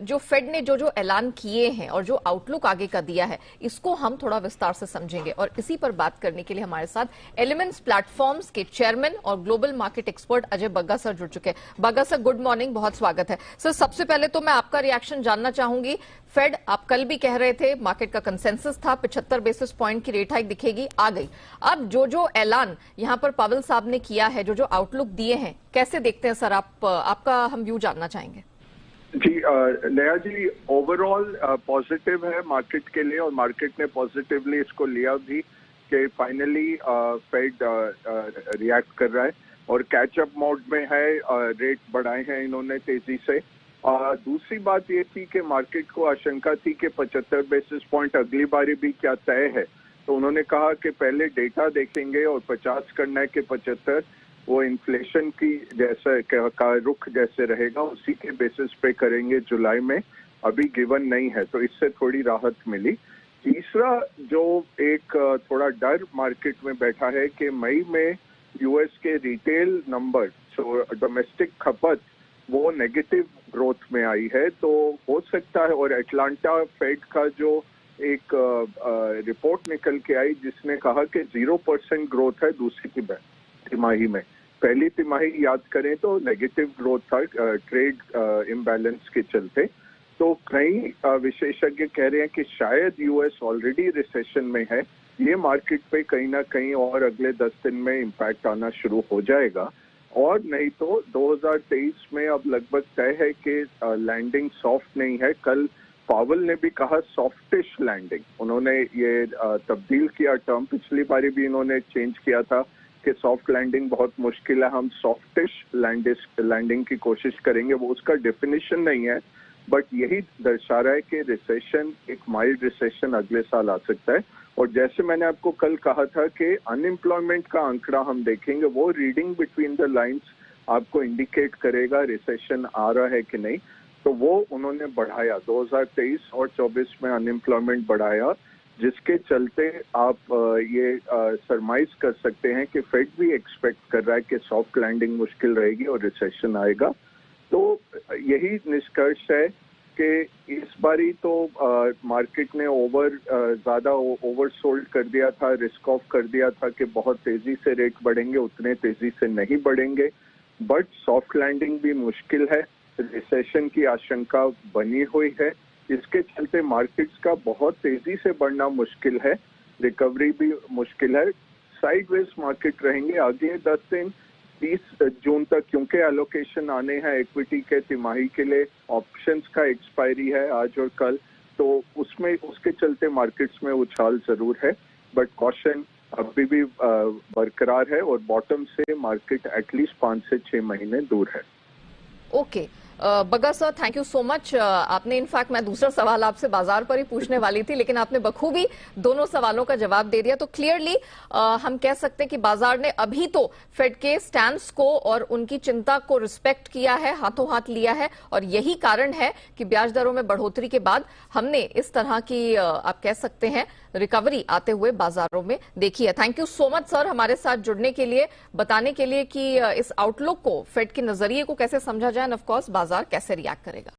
जो फेड ने जो ऐलान किए हैं और जो आउटलुक आगे का दिया है, इसको हम थोड़ा विस्तार से समझेंगे और इसी पर बात करने के लिए हमारे साथ एलिमेंट्स प्लेटफॉर्म्स के चेयरमैन और global market expert Ajay Bagga sir जुड़ चुके हैं। बग्गा सर, गुड मॉर्निंग, बहुत स्वागत है। सर, सबसे पहले तो मैं आपका रिएक्शन जानना चाहूंगी। फेड, आप कल भी कह रहे थे, मार्केट का कंसेंसस था 75 बेसिस पॉइंट की रेट हाइक दिखेगी, आ गई। अब जो ऐलान यहां पर पावेल साहब ने किया है, जो आउटलुक दिए हैं, कैसे देखते हैं सर? आपका हम व्यू जानना चाहेंगे। जी नेहा जी, ओवरऑल पॉजिटिव है मार्केट के लिए और मार्केट ने पॉजिटिवली इसको लिया भी कि फाइनली फेड रिएक्ट कर रहा है और कैचअप मोड में है। रेट बढ़ाए हैं इन्होंने तेजी से। दूसरी बात ये थी कि मार्केट को आशंका थी कि 75 बेसिस पॉइंट अगली बारी भी क्या तय है, तो उन्होंने कहा कि पहले डेटा देखेंगे और 50 करना है कि 75, वो इन्फ्लेशन की जैसा का रुख जैसे रहेगा उसी के बेसिस पे करेंगे जुलाई में। अभी गिवन नहीं है, तो इससे थोड़ी राहत मिली। तीसरा जो एक थोड़ा डर मार्केट में बैठा है कि मई में यूएस के रिटेल नंबर, जो डोमेस्टिक खपत, वो नेगेटिव ग्रोथ में आई है। तो हो सकता है, और अटलांटा फेड का जो एक रिपोर्ट निकल के आई जिसने कहा कि 0% ग्रोथ है दूसरी तिमाही में। पहली तिमाही याद करें तो नेगेटिव ग्रोथ था ट्रेड इम्बैलेंस के चलते। तो कई विशेषज्ञ कह रहे हैं कि शायद यूएस ऑलरेडी रिसेशन में है। ये मार्केट पे कहीं ना कहीं और अगले 10 दिन में इम्पैक्ट आना शुरू हो जाएगा, और नहीं तो 2023 में अब लगभग तय है कि लैंडिंग सॉफ्ट नहीं है। कल पावेल ने भी कहा सॉफ्टिश लैंडिंग, उन्होंने ये तब्दील किया टर्म। पिछली बारी भी इन्होंने चेंज किया था कि सॉफ्ट लैंडिंग बहुत मुश्किल है, हम सॉफ्टिश लैंडिंग की कोशिश करेंगे। वो उसका डेफिनेशन नहीं है, बट यही दर्शा रहा है कि रिसेशन, एक माइल्ड रिसेशन अगले साल आ सकता है। और जैसे मैंने आपको कल कहा था कि अनएम्प्लॉयमेंट का आंकड़ा हम देखेंगे, वो रीडिंग बिटवीन द लाइंस आपको इंडिकेट करेगा रिसेशन आ रहा है कि नहीं। तो वो उन्होंने बढ़ाया 2023 और 24 में अनएम्प्लॉयमेंट बढ़ाया, जिसके चलते आप ये सरमाइज कर सकते हैं कि फेड भी एक्सपेक्ट कर रहा है कि सॉफ्ट लैंडिंग मुश्किल रहेगी और रिसेशन आएगा। तो यही निष्कर्ष है कि इस बारी तो मार्केट ने ज्यादा ओवरसोल्ड कर दिया था, रिस्क ऑफ कर दिया था कि बहुत तेजी से रेट बढ़ेंगे, उतने तेजी से नहीं बढ़ेंगे। बट सॉफ्ट लैंडिंग भी मुश्किल है, रिसेशन की आशंका बनी हुई है, इसके चलते मार्केट्स का बहुत तेजी से बढ़ना मुश्किल है, रिकवरी भी मुश्किल है। साइडवेज मार्केट रहेंगे आगे 10 दिन। 30 जून तक क्योंकि एलोकेशन आने हैं इक्विटी के तिमाही के लिए, ऑप्शंस का एक्सपायरी है आज और कल, तो उसमें उसके चलते मार्केट्स में उछाल जरूर है, बट कॉशन अभी भी बरकरार है और बॉटम से मार्केट एटलीस्ट 5 से 6 महीने दूर है। Okay Bagga sir, thank you so much. आपने इनफैक्ट, मैं दूसरा सवाल आपसे बाजार पर ही पूछने वाली थी, लेकिन आपने बखूबी दोनों सवालों का जवाब दे दिया। तो क्लियरली हम कह सकते हैं कि बाजार ने अभी तो फेड के स्टैंड्स को और उनकी चिंता को रिस्पेक्ट किया है, हाथों हाथ लिया है, और यही कारण है कि ब्याज दरों में बढ़ोतरी के बाद हमने इस तरह की आप कह सकते हैं रिकवरी आते हुए बाजारों में देखी है। Thank you so much sir, हमारे साथ जुड़ने के लिए, बताने के लिए कि इस आउटलुक को, फेड के नजरिए को कैसे समझा जाए, एंड ऑफ कोर्स बाजार कैसे रिएक्ट करेगा।